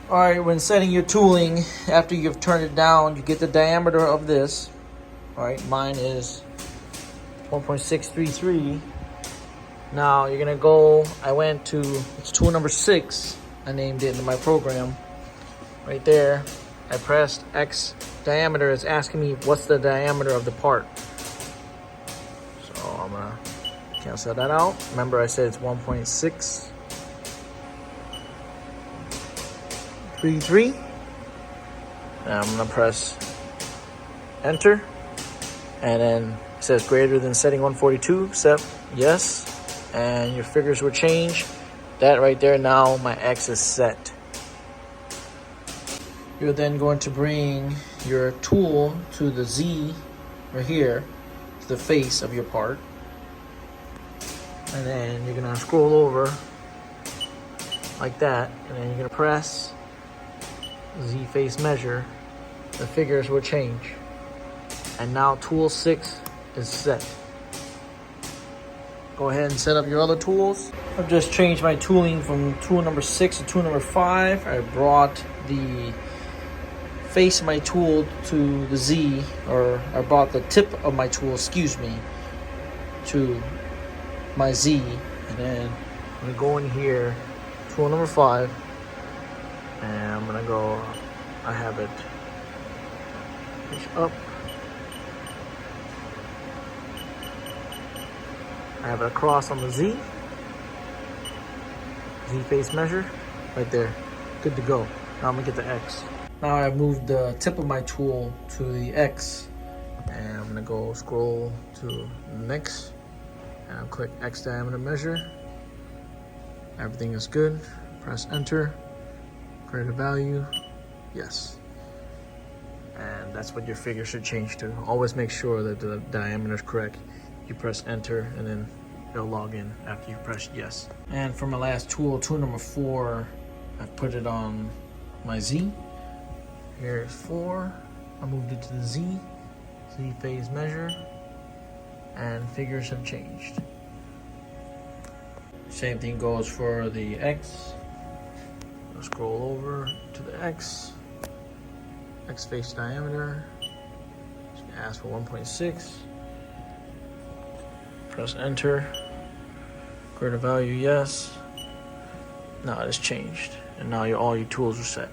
Alright, when setting your tooling, after you've turned it down, you get the diameter of this. Alright, mine is 1.633. Now you're gonna go, I went to, it's tool number 6. I named it in my program. Right there, I pressed X diameter. It's asking me what's the diameter of the part. So I'm gonna cancel that out. Remember I said it's 1.633. And I'm gonna press enter. And then it says greater than setting 142, set yes. And your figures will change. That right there, now my X is set. You're then going to bring your tool to the Z right here, to the face of your part. And then you're gonna scroll over like that, and then you're gonna press Z face measure. The figures will change. And now tool 6 is set. Go ahead and set up your other tools. I've just changed my tooling from tool number 6 to tool number 5. I brought the face of my tool to the Z, or I brought the tip of my tool, excuse me, to my Z. And then I'm gonna go in here, tool number 5, and I'm gonna go, I have it push up. I have it across on the Z. Z face measure, right there. Good to go. Now I'm gonna get the X. Now I've moved the tip of my tool to the X. And I'm gonna go scroll to next. And I'll click X diameter measure. Everything is good. Press enter. Create a value. Yes. And that's what your figure should change to. Always make sure that the diameter is correct. You press enter and then it'll log in after you press yes. And for my last tool, tool number 4, I've put it on my Z. Here's 4. I moved it to the Z. Z phase measure. And figures have changed. Same thing goes for the X. I'll scroll over to the X. X face diameter. Ask for 1.6. Press enter. Create a value, yes. Now it has changed. And now all your tools are set.